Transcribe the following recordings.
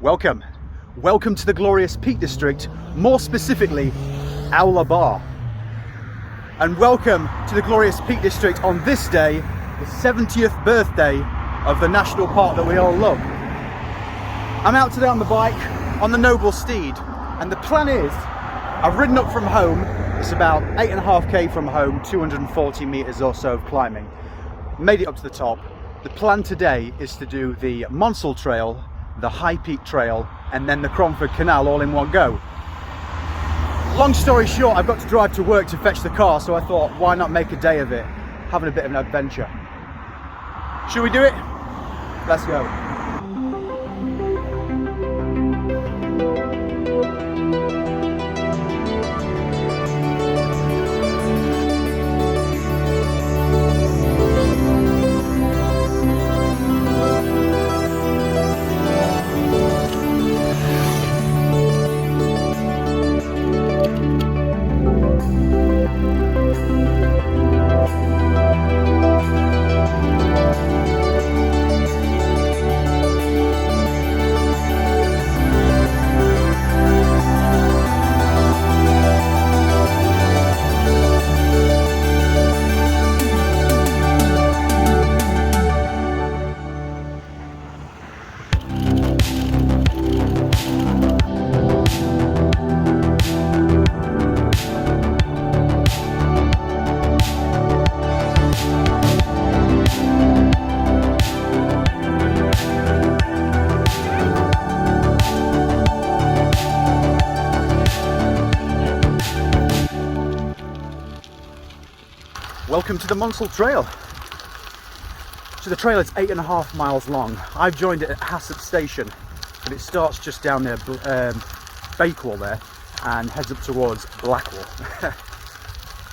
Welcome. Welcome to the glorious Peak District, more specifically, Owler Bar. And welcome to the glorious Peak District on this day, the 70th birthday of the national park that we all love. I'm out today on the bike, on the Noble Steed, and the plan is, I've ridden up from home, it's about 8.5k from home, 240 meters or so of climbing. Made it up to the top. The plan today is to do the Monsal Trail, the High Peak Trail, and then the Cromford Canal all in one go. Long story short, I've got to drive to work to fetch the car, so I thought, why not make a day of it, having a bit of an adventure. Should we do it? Let's go. Welcome to the Monsal Trail. So the trail is 8.5 miles long. I've joined it at Headstone Station, but it starts just down near Bakewell there and heads up towards Blackwell,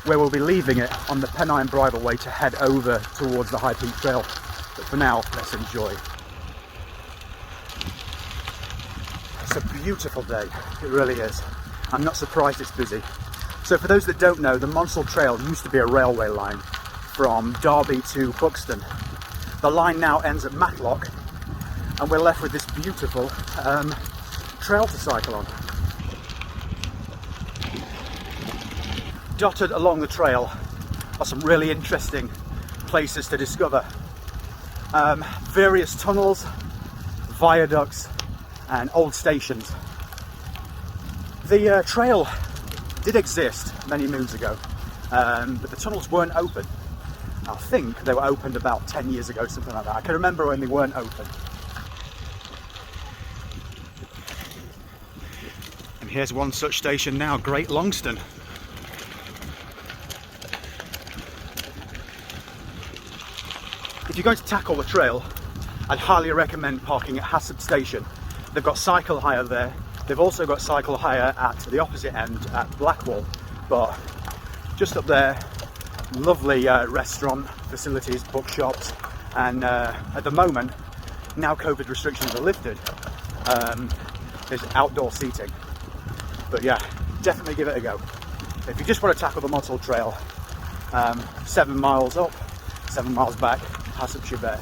where we'll be leaving it on the Pennine Way to head over towards the High Peak Trail. But for now, let's enjoy. It's a beautiful day, it really is. I'm not surprised it's busy. So for those that don't know, the Monsal Trail used to be a railway line from Derby to Buxton. The line now ends at Matlock, and we're left with this beautiful trail to cycle on. Dotted along the trail are some really interesting places to discover. Various tunnels, viaducts, and old stations. The trail did exist many moons ago, but the tunnels weren't open. I think they were opened about 10 years ago, something like that. I can remember when they weren't open. And here's one such station now, Great Longston. If you're going to tackle the trail, I'd highly recommend parking at Headstone Station. They've got cycle hire there. They've also got cycle hire at the opposite end at Blackwell, but just up there, lovely restaurant facilities, bookshops, and at the moment, now COVID restrictions are lifted, there's outdoor seating. But yeah, definitely give it a go. If you just want to tackle the Monsal Trail, 7 miles up, 7 miles back, Headstone there.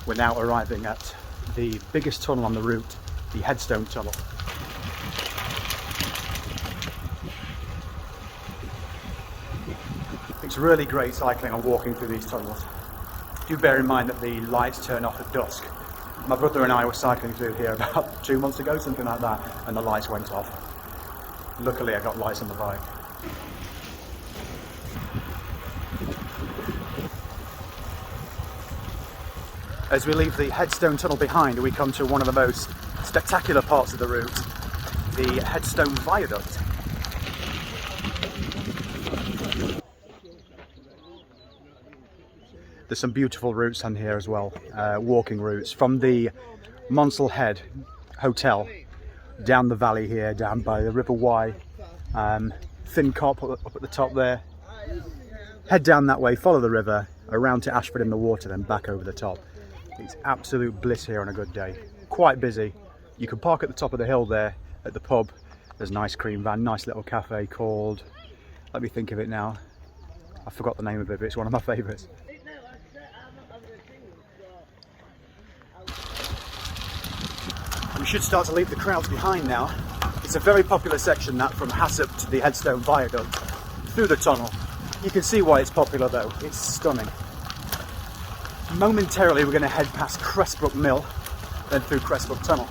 We're now arriving at the biggest tunnel on the route, the Headstone Tunnel. It's really great cycling and walking through these tunnels. Do bear in mind that the lights turn off at dusk. My brother and I were cycling through here about 2 months ago, something like that, and the lights went off. Luckily I got lights on the bike. As we leave the Headstone Tunnel behind, we come to one of the most spectacular parts of the route, the Headstone Viaduct. There's some beautiful routes on here as well, walking routes from the Monsal Head Hotel down the valley here, down by the River Wye, thin cop up at the top there. Head down that way, follow the river, around to Ashford in the water, then back over the top. It's absolute bliss here on a good day. Quite busy. You can park at the top of the hill there at the pub. There's an ice cream van, nice little cafe called, let me think of it now. I forgot the name of it, but it's one of my favourites. We should start to leave the crowds behind now. It's a very popular section, that from Hassop to the Headstone Viaduct through the tunnel. You can see why it's popular though, it's stunning. Momentarily we're going to head past Cressbrook Mill, then through Cressbrook Tunnel,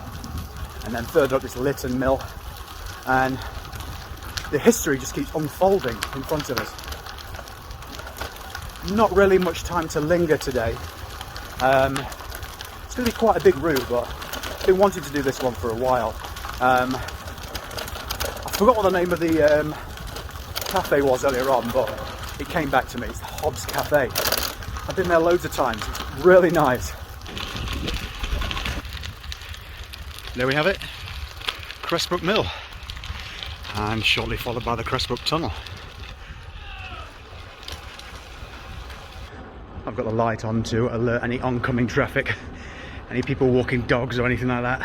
and then further up is Lytton Mill, and the history just keeps unfolding in front of us. Not really much time to linger today. It's going to be quite a big route, but I've been wanting to do this one for a while. I forgot what the name of the cafe was earlier on, but it came back to me. It's the Hobbs Cafe. I've been there loads of times. It's really nice. There we have it, Cressbrook Mill, and shortly followed by the Cressbrook Tunnel. I've got the light on to alert any oncoming traffic, any people walking dogs or anything like that.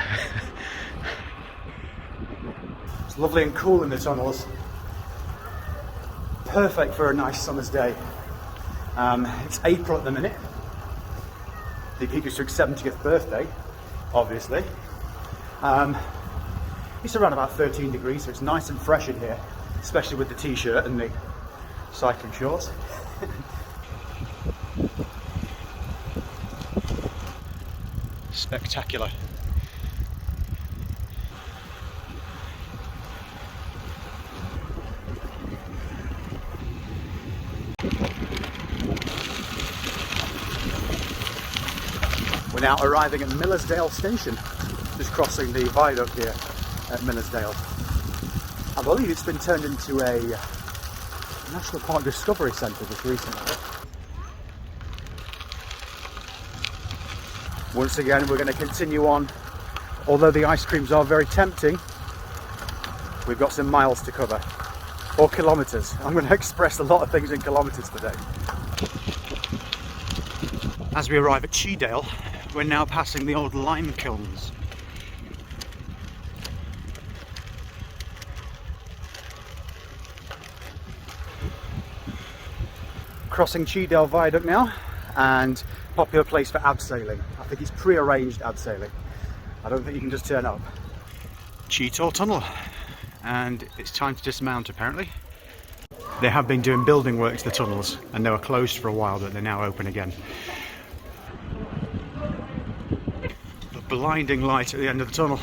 It's lovely and cool in the tunnels. Perfect for a nice summer's day. It's April at the minute. The Peak District's 70th birthday, obviously. It's around about 13 degrees, so it's nice and fresh in here, especially with the t-shirt and the cycling shorts. Spectacular. We're now arriving at Millersdale Station, just crossing the viaduct here at Millersdale. I believe it's been turned into a National Park Discovery Centre just recently. Once again, we're going to continue on. Although the ice creams are very tempting, we've got some miles to cover, or kilometres. I'm going to express a lot of things in kilometres today. As we arrive at Cheedale, we're now passing the old lime kilns. Crossing Cheedale Viaduct now, and popular place for abseiling. I think it's pre-arranged abseiling. I don't think you can just turn up. Cheetah Tunnel, and it's time to dismount apparently. They have been doing building work to the tunnels, and they were closed for a while, but they're now open again. The blinding light at the end of the tunnel.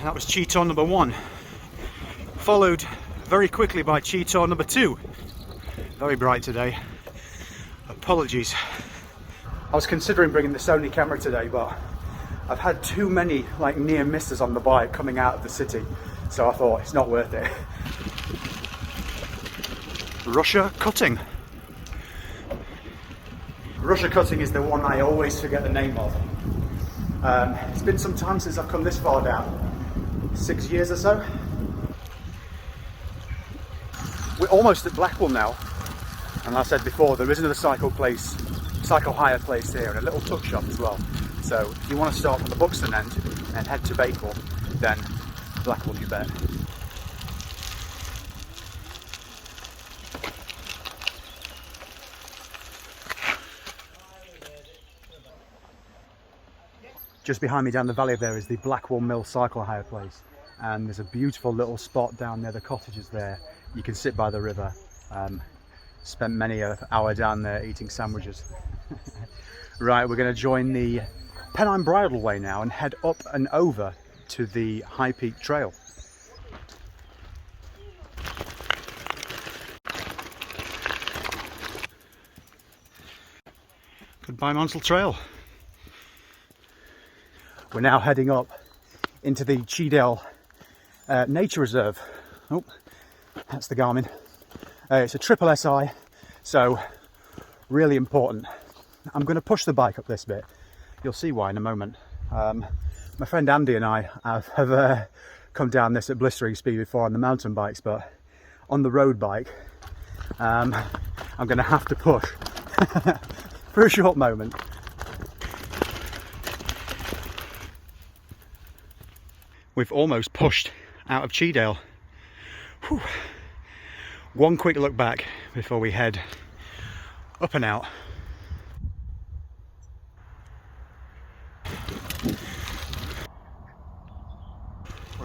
That was Cheetah number 1, followed very quickly by Cheetah number 2. Very bright today. Apologies. I was considering bringing the Sony camera today, but I've had too many near misses on the bike coming out of the city, so I thought it's not worth it. Russia Cutting. Russia Cutting is the one I always forget the name of. It's been some time since I've come this far down, 6 years or so. We're almost at Blackwell now, and like I said before, there is another cycle hire place here, and a little tuck shop as well. So if you want to start from the Buxton end and head to Bakewell, then Blackwell you bet. Just behind me down the valley there is the Blackwell Mill cycle hire place, and there's a beautiful little spot down there, the cottages there. You can sit by the river. Spent many an hour down there eating sandwiches. Right, we're going to join the Pennine Bridleway now and head up and over to the High Peak Trail. Goodbye Monsal Trail. We're now heading up into the Cheedale Nature Reserve. Oh, that's the Garmin. It's a triple SI, so really important. I'm going to push the bike up this bit. You'll see why in a moment. My friend Andy and I have come down this at blistering speed before on the mountain bikes, but on the road bike, I'm going to have to push for a short moment. We've almost pushed out of Cheedale. Whew. One quick look back before we head up and out.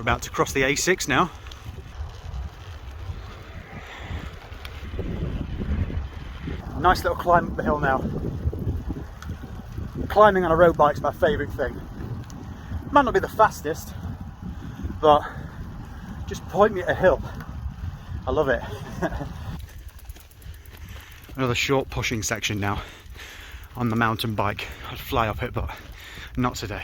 about to cross the A6 now. Nice little climb up the hill now. Climbing on a road bike is my favourite thing. Might not be the fastest, but just point me at a hill. I love it. Another short pushing section now on the mountain bike. I'd fly up it, but not today.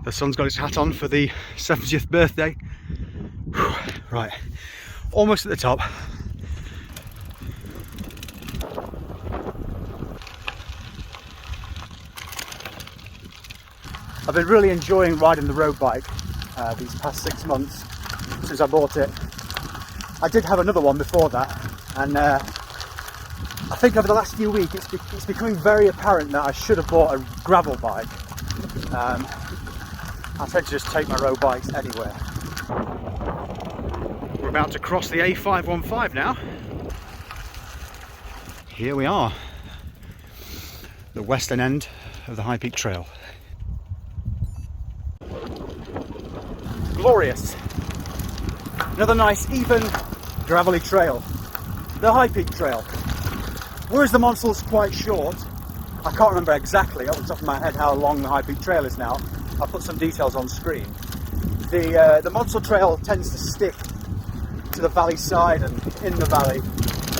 The sun's got its hat on for the 70th birthday. Whew. Right, almost at the top. I've been really enjoying riding the road bike these past 6 months since I bought it. I did have another one before that, and I think over the last few weeks it's becoming very apparent that I should have bought a gravel bike. I tend to just take my road bikes anywhere. We're about to cross the A515 now. Here we are, the western end of the High Peak Trail. Glorious. Another nice, even, gravelly trail. The High Peak Trail. Whereas the Monsal's quite short, I can't remember exactly off the top of my head how long the High Peak Trail is now. I'll put some details on screen. The Monsal Trail tends to stick to the valley side and in the valley.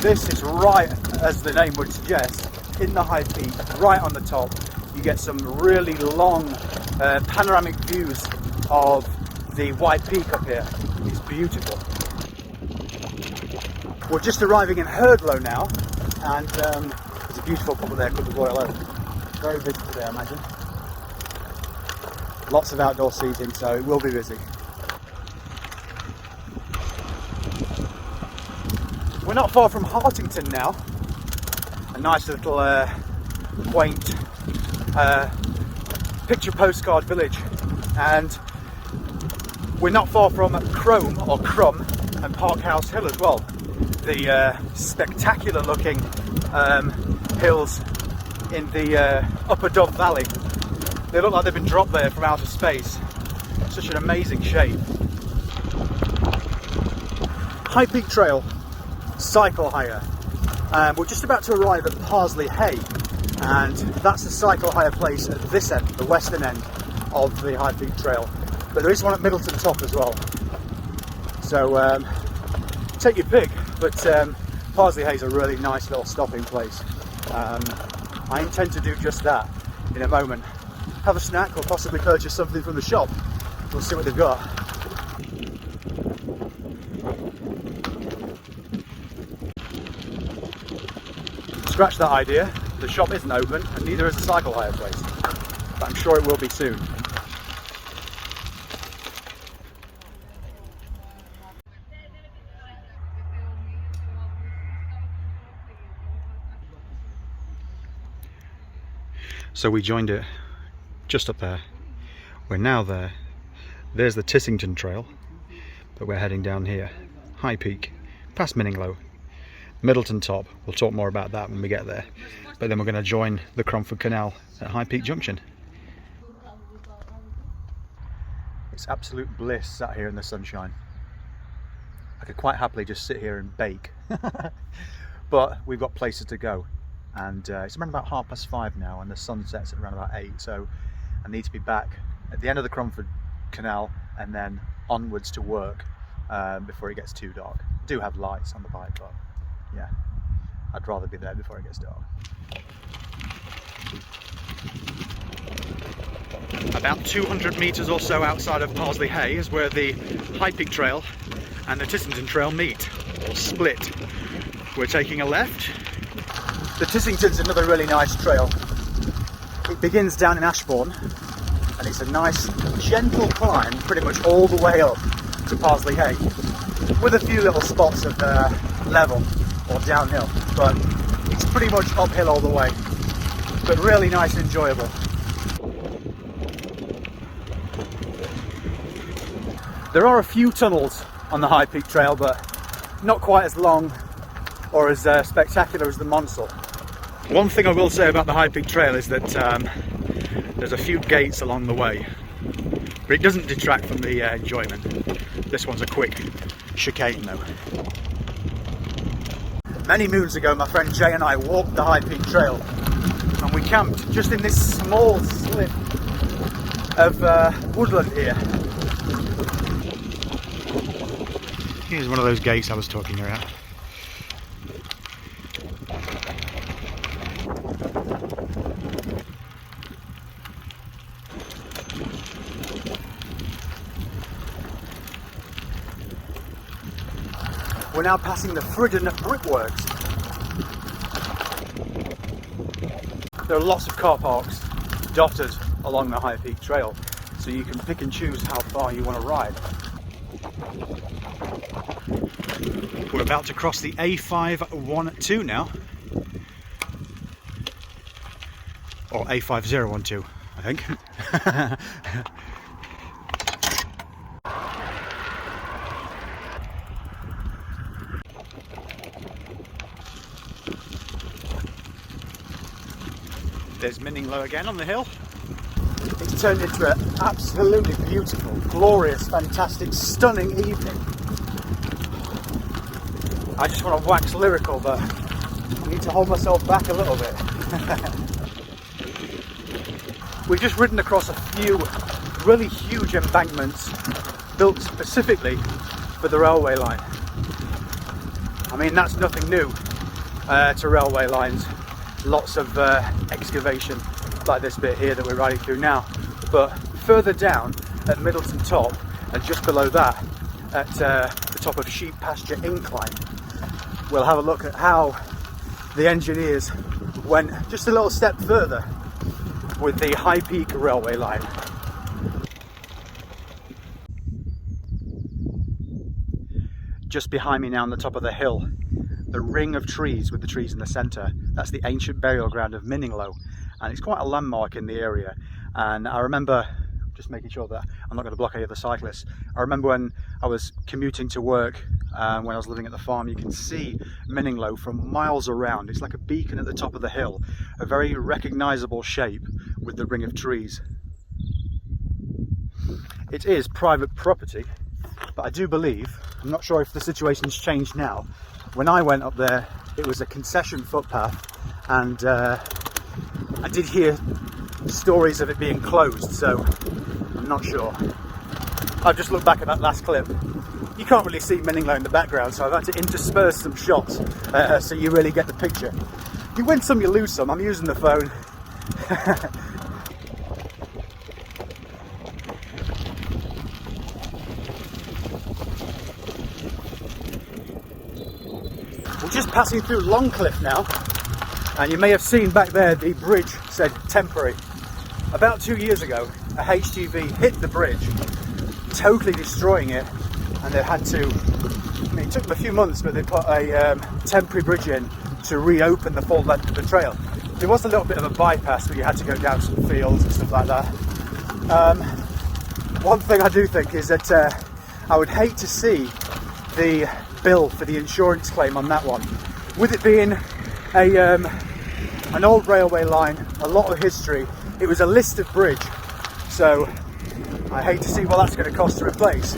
This is right, as the name would suggest, in the High Peak, right on the top. You get some really long panoramic views of the White Peak up here. It's beautiful. We're just arriving in Herdlow now, and there's a beautiful couple there called the Royal Oak. Very busy today, I imagine. Lots of outdoor seating, so it will be busy. We're not far from Hartington now. A nice little quaint picture postcard village, and we're not far from Crum and Parkhouse Hill as well. The spectacular looking hills in the Upper Dove Valley. They look like they've been dropped there from outer space. Such an amazing shape. High Peak Trail, cycle hire. We're just about to arrive at Parsley Hay, and that's the cycle hire place at this end, the western end of the High Peak Trail. But there is one at Middleton Top as well. So take your pick, but Parsley Hay is a really nice little stopping place. I intend to do just that in a moment. Have a snack or possibly purchase something from the shop. We'll see what they've got. Scratch that idea. The shop isn't open and neither is the cycle hire place. But I'm sure it will be soon. So we joined it just up there. We're now there. There's the Tissington Trail, but we're heading down here. High Peak, past Minninglow, Middleton Top. We'll talk more about that when we get there. But then we're going to join the Crumford Canal at High Peak Junction. It's absolute bliss sat here in the sunshine. I could quite happily just sit here and bake. But we've got places to go. And it's around about 5:30 now, and the sun sets at around about 8, so I need to be back at the end of the Crumford Canal and then onwards to work before it gets too dark. I do have lights on the bike, but yeah, I'd rather be there before it gets dark. About 200 metres or so outside of Parsley Hay is where the High Peak Trail and the Tissington Trail meet, or split. We're taking a left. The Tissington's another really nice trail. It begins down in Ashbourne, and it's a nice gentle climb pretty much all the way up to Parsley Hay, with a few little spots of level or downhill, but it's pretty much uphill all the way, but really nice and enjoyable. There are a few tunnels on the High Peak Trail, but not quite as long or as spectacular as the Monsal. One thing I will say about the High Peak Trail is that there's a few gates along the way. but it doesn't detract from the enjoyment. This one's a quick chicane though. Many moons ago, my friend Jay and I walked the High Peak Trail, and we camped just in this small slip of woodland here. Here's one of those gates I was talking about. We're now passing the Fridden brickworks. There are lots of car parks dotted along the High Peak Trail, so you can pick and choose how far you want to ride. We're about to cross the A512 now, or A5012, I think. There's Millersdale again on the hill. It's turned into an absolutely beautiful, glorious, fantastic, stunning evening. I just want to wax lyrical, but I need to hold myself back a little bit. We've just ridden across a few really huge embankments built specifically for the railway line. I mean, that's nothing new to railway lines. Lots of excavation like this bit here that we're riding through now, but further down at Middleton Top and just below that at the top of Sheep Pasture Incline, we'll have a look at how the engineers went just a little step further with the High Peak railway line. Just behind me now on the top of the hill, the ring of trees with the trees in the centre, that's the ancient burial ground of Millersdale, and it's quite a landmark in the area. And I remember, just making sure that I'm not going to block any of the cyclists, I remember when I was commuting to work, when I was living at the farm, you can see Millersdale from miles around. It's like a beacon at the top of the hill, a very recognisable shape with the ring of trees. It is private property, but I do believe, I'm not sure if the situation's changed now, when I went up there it was a concession footpath, and I did hear stories of it being closed, so I'm not sure. I've just looked back at that last clip. You can't really see Millersdale in the background, so I've had to intersperse some shots so you really get the picture. You win some, you lose some. I'm using the phone. We're just passing through Longcliffe now, and you may have seen back there the bridge said temporary. About 2 years ago, a HGV hit the bridge, totally destroying it, and they had to, I mean, it took them a few months, but they put a temporary bridge in to reopen the full length of the trail. There was a little bit of a bypass, but you had to go down some fields and stuff like that. One thing I do think is that I would hate to see the bill for the insurance claim on that one. With it being an old railway line, a lot of history, it was a listed bridge, so I hate to see what that's going to cost to replace.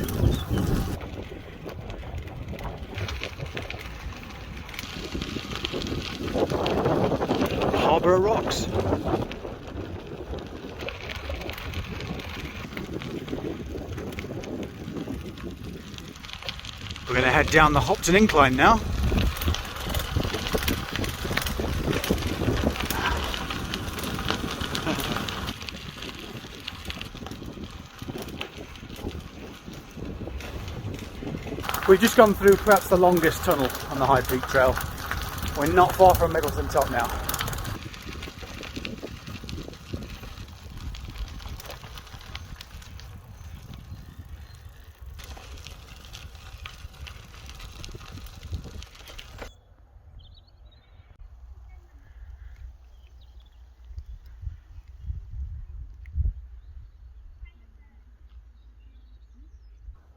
Harbour of Rocks. We're going to head down the Hopton Incline now. We've just gone through perhaps the longest tunnel on the High Peak Trail. We're not far from Middleton Top now.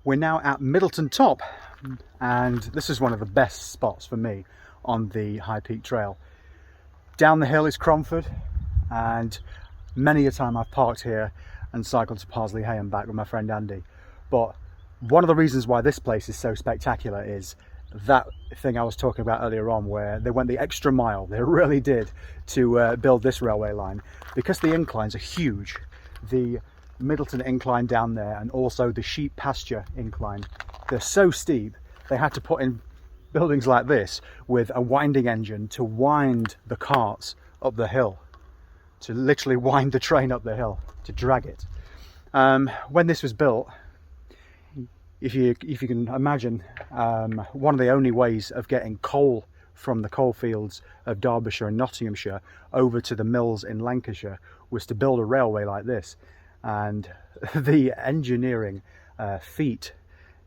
We're now at Middleton Top, and this is one of the best spots for me on the High Peak Trail. Down the hill is Cromford, and many a time I've parked here and cycled to Parsley Hay and back with my friend Andy. But one of the reasons why this place is so spectacular is that thing I was talking about earlier on, where they went the extra mile, they really did, to build this railway line. Because the inclines are huge, the Middleton incline down there and also the sheep pasture incline, they're so steep, they had to put in buildings like this with a winding engine to wind the carts up the hill, to literally wind the train up the hill, to drag it. When this was built, if you can imagine, one of the only ways of getting coal from the coalfields of Derbyshire and Nottinghamshire over to the mills in Lancashire was to build a railway like this. And the engineering feat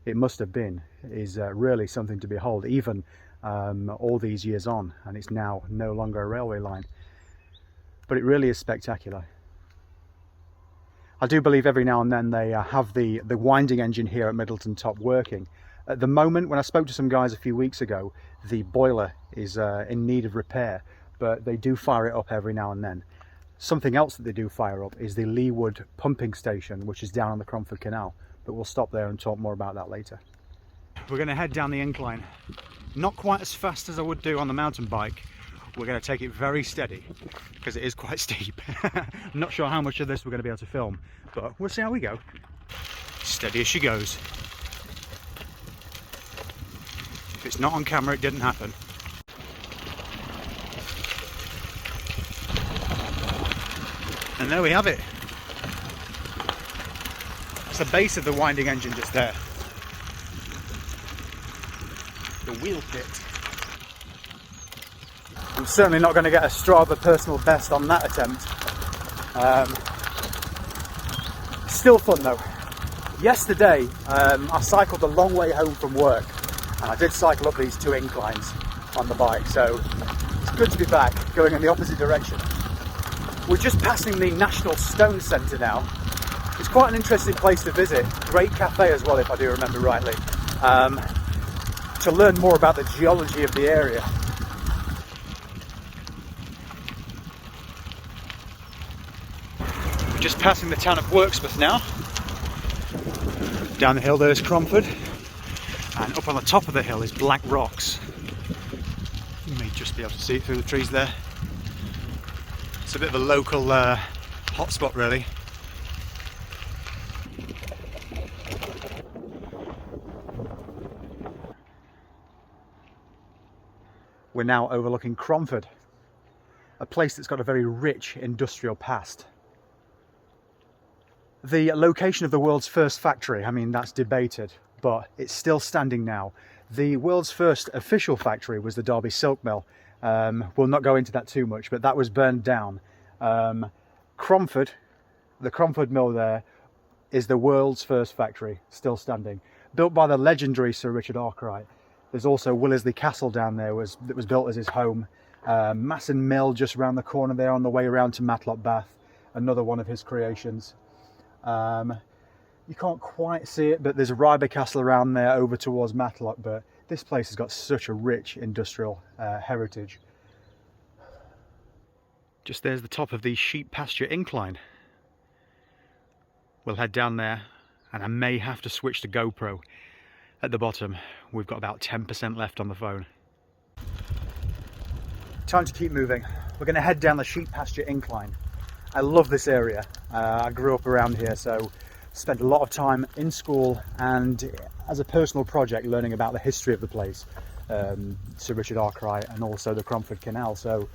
it must have been is really something to behold, even all these years on, and it's now no longer a railway line. But it really is spectacular. I do believe every now and then they have the winding engine here at Middleton Top working. At the moment, when I spoke to some guys a few weeks ago, the boiler is in need of repair, but they do fire it up every now and then. Something else that they do fire up is the Leeward pumping station, which is down on the Crumford Canal, but we'll stop there and talk more about that later. We're going to head down the incline. Not quite as fast as I would do on the mountain bike. We're going to take it very steady because it is quite steep. I'm not sure how much of this we're going to be able to film, but we'll see how we go. Steady as she goes. If it's not on camera, it didn't happen. And there we have it. It's the base of the winding engine just there. The wheel pit. I'm certainly not going to get a Strava personal best on that attempt. Still fun though. Yesterday I cycled a long way home from work, and I did cycle up these two inclines on the bike, so it's good to be back going in the opposite direction. We're just passing the National Stone Centre now. It's quite an interesting place to visit. Great cafe as well, if I do remember rightly, to learn more about the geology of the area. We're just passing the town of Wirksmouth now. Down the hill there is Cromford, and up on the top of the hill is Black Rocks. You may just be able to see it through the trees there. It's a bit of a local hotspot really. We're now overlooking Cromford, a place that's got a very rich industrial past. The location of the world's first factory, I mean, that's debated, but it's still standing now. The world's first official factory was the Derby Silk Mill. We'll not go into that too much, but that was burned down. Cromford, the Cromford Mill there, is the world's first factory, still standing. Built by the legendary Sir Richard Arkwright. There's also Willersley Castle down there that was built as his home. Masson Mill just around the corner there on the way around to Matlock Bath, another one of his creations. You can't quite see it, but there's a Ryber Castle around there over towards Matlock, but this place has got such a rich industrial heritage. Just there's the top of the sheep pasture incline. We'll head down there, and I may have to switch to GoPro. At the bottom, we've got about 10% left on the phone. Time to keep moving. We're going to head down the sheep pasture incline. I love this area. I grew up around here, so spent a lot of time in school and as a personal project learning about the history of the place, Sir Richard Arkwright and also the Crumford Canal. So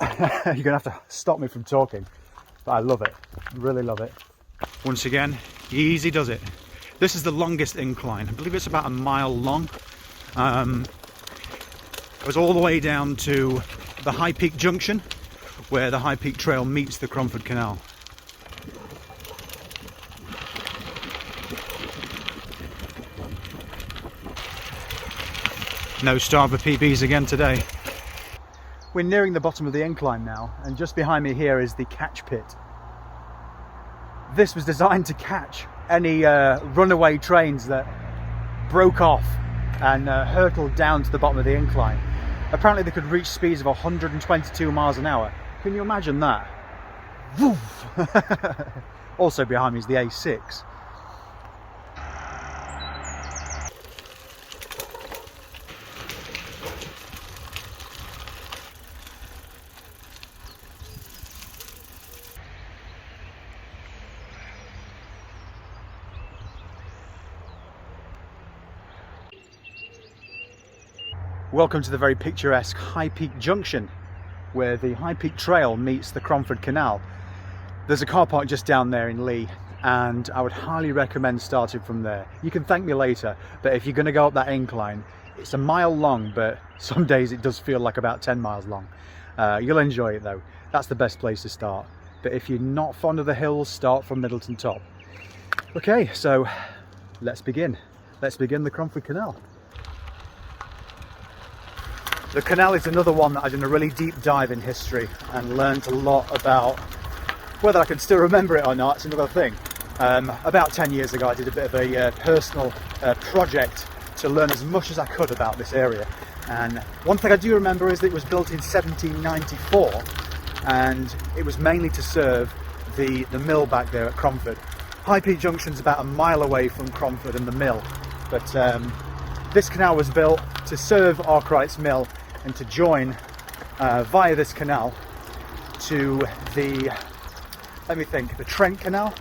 you're going to have to stop me from talking, but I love it, really love it. Once again, easy does it. This is the longest incline. I believe it's about a mile long. It goes all the way down to the High Peak Junction, where the High Peak Trail meets the Crumford Canal. No Strava PBs again today. We're nearing the bottom of the incline now, and just behind me here is the catch pit. This was designed to catch any runaway trains that broke off and hurtled down to the bottom of the incline. Apparently they could reach speeds of 122 miles an hour. Can you imagine that? Woof! Also behind me is the A6. Welcome to the very picturesque High Peak Junction, where the High Peak Trail meets the Crumford Canal. There's a car park just down there in Lee, and I would highly recommend starting from there. You can thank me later, but if you're going to go up that incline, it's a mile long, but some days it does feel like about 10 miles long. You'll enjoy it though. That's the best place to start. But if you're not fond of the hills, start from Middleton Top. Okay, so let's begin. Let's begin the Crumford Canal. The canal is another one that I did a really deep dive in history and learned a lot about. Whether I can still remember it or not, it's another thing. About 10 years ago I did a bit of a personal project to learn as much as I could about this area. And one thing I do remember is that it was built in 1794 and it was mainly to serve the mill back there at Cromford. High Peak Junction's about a mile away from Cromford and the mill, but this canal was built to serve Arkwright's mill and to join via this canal to the, let me think, the Trent Canal.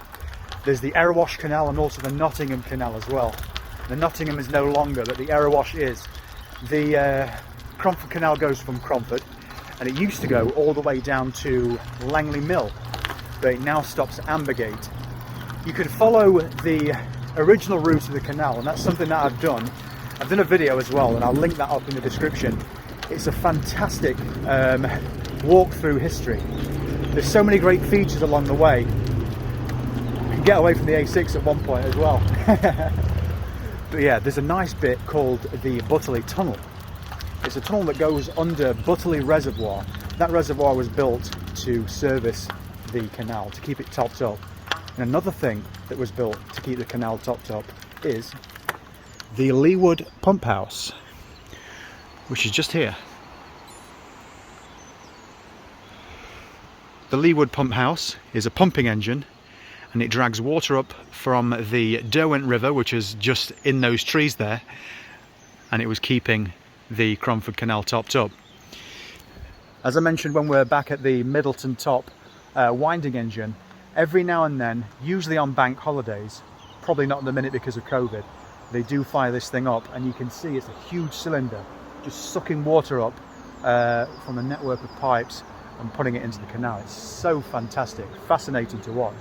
There's the Erewash Canal and also the Nottingham Canal as well. The Nottingham is no longer, but the Erewash is. The Crumford Canal goes from Cromford and it used to go all the way down to Langley Mill, but it now stops at Ambergate. You could follow the original route of the canal, and that's something that I've done. I've done a video as well, and I'll link that up in the description. It's a fantastic walk through history. There's so many great features along the way. You can get away from the A6 at one point as well. But yeah, there's a nice bit called the Butterley Tunnel. It's a tunnel that goes under Butterley Reservoir. That reservoir was built to service the canal, to keep it topped up. And another thing that was built to keep the canal topped up is the Leeward Pump House, which is just here. The Leeward Pump House is a pumping engine and it drags water up from the Derwent River, which is just in those trees there, and it was keeping the Crumford Canal topped up. As I mentioned when we're back at the Middleton Top winding engine, every now and then, usually on bank holidays, probably not in the minute because of COVID, they do fire this thing up and you can see it's a huge cylinder just sucking water up from a network of pipes and putting it into the canal. It's so fantastic, fascinating to watch.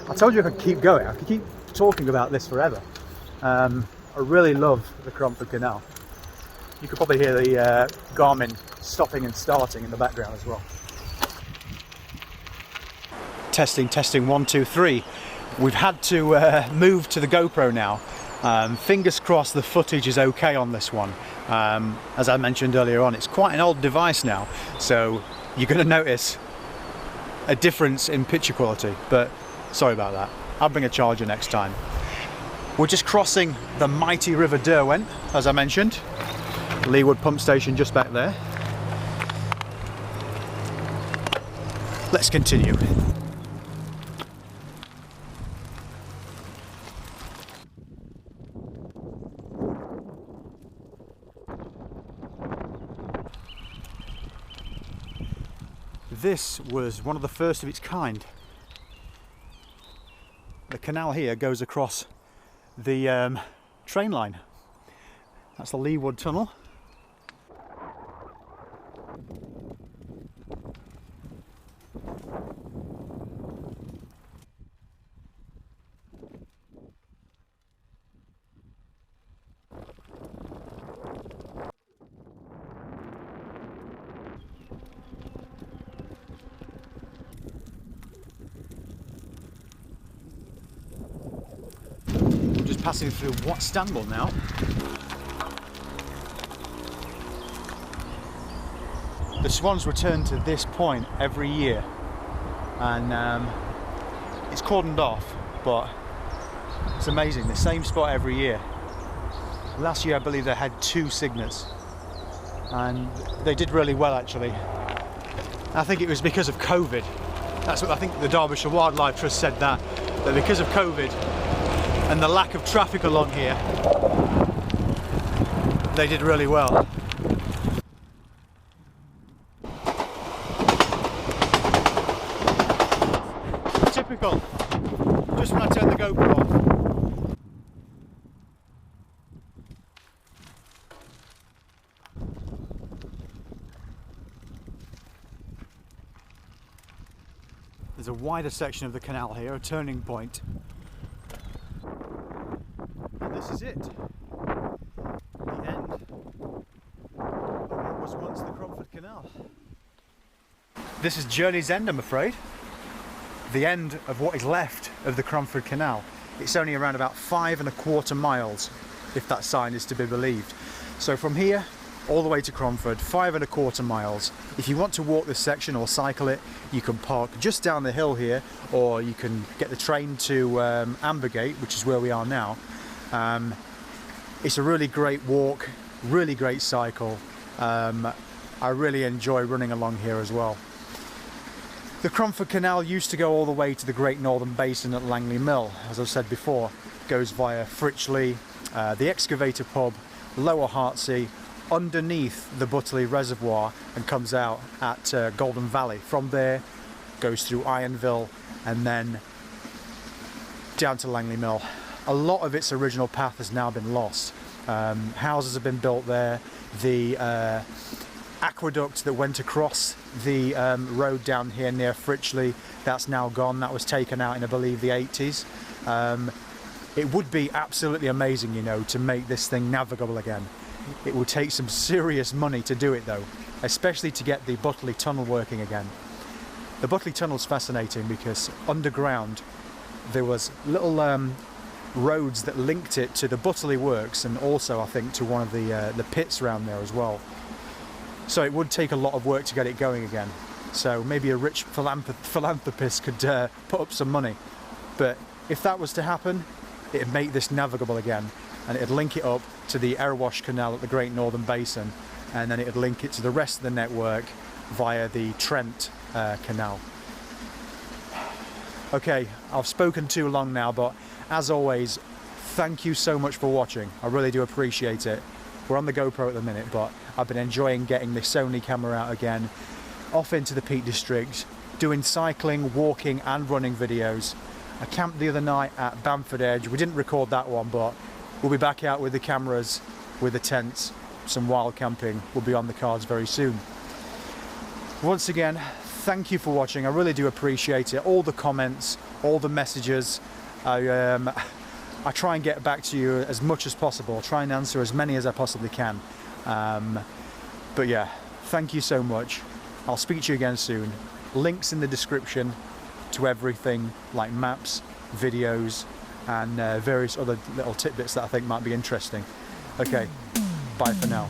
I told you I could keep going, I could keep talking about this forever. I really love the Crumford Canal. You could probably hear the Garmin stopping and starting in the background as well. Testing, 1, 2, 3. We've had to move to the GoPro now. Fingers crossed the footage is okay on this one. As I mentioned earlier on, it's quite an old device now, so you're going to notice a difference in picture quality, but sorry about that. I'll bring a charger next time. We're just crossing the mighty River Derwent, as I mentioned. Leeward Pump Station just back there. Let's continue. This was one of the first of its kind. The canal here goes across the train line. That's the Leeward Tunnel. Passing through Stanwell now. The swans return to this point every year, and it's cordoned off, but it's amazing, the same spot every year. Last year I believe they had 2 cygnets and they did really well actually. I think it was because of COVID That's what I think the Derbyshire Wildlife Trust said, that because of COVID and the lack of traffic along here, they did really well. Typical, just when I turn the GoPro off. There's a wider section of the canal here, a turning point. And this is it. The end of what was once the Crumford Canal. This is Journey's End, I'm afraid. The end of what is left of the Cromford Canal. It's only around about 5¼ miles, if that sign is to be believed. So from here all the way to Cromford, 5¼ miles. If you want to walk this section or cycle it, you can park just down the hill here, or you can get the train to Ambergate, which is where we are now. It's a really great walk, really great cycle. I really enjoy running along here as well. The Crumford Canal used to go all the way to the Great Northern Basin at Langley Mill, as I've said before. It goes via Fritchley, the Excavator Pub, Lower Hartsey, underneath the Butterley Reservoir, and comes out at Golden Valley. From there, goes through Ironville and then down to Langley Mill. A lot of its original path has now been lost. Houses have been built there. The aqueduct that went across the road down here near Fritchley, that's now gone. That was taken out in, I believe, the 80s. It would be absolutely amazing, you know, to make this thing navigable again. It would take some serious money to do it though, especially to get the Butterley Tunnel working again. The Butterley Tunnel is fascinating because underground there was little roads that linked it to the Butterley Works, and also I think to one of the pits around there as well. So it would take a lot of work to get it going again. So maybe a rich philanthropist could put up some money. But if that was to happen, it'd make this navigable again, and it'd link it up to the Erewash Canal at the Great Northern Basin, and then it'd link it to the rest of the network via the Trent Canal. Okay, I've spoken too long now, but as always, thank you so much for watching. I really do appreciate it. We're on the GoPro at the minute, but I've been enjoying getting the Sony camera out again, off into the Peak District, doing cycling, walking and running videos. I camped the other night at Bamford Edge. We didn't record that one, but we'll be back out with the cameras, with the tents, some wild camping will be on the cards very soon. Once again, thank you for watching. I really do appreciate it. All the comments, all the messages. I try and get back to you as much as possible. Try and answer as many as I possibly can. But yeah, thank you so much. I'll speak to you again soon. Links in the description to everything, like maps, videos, and various other little tidbits that I think might be interesting. Okay, bye for now.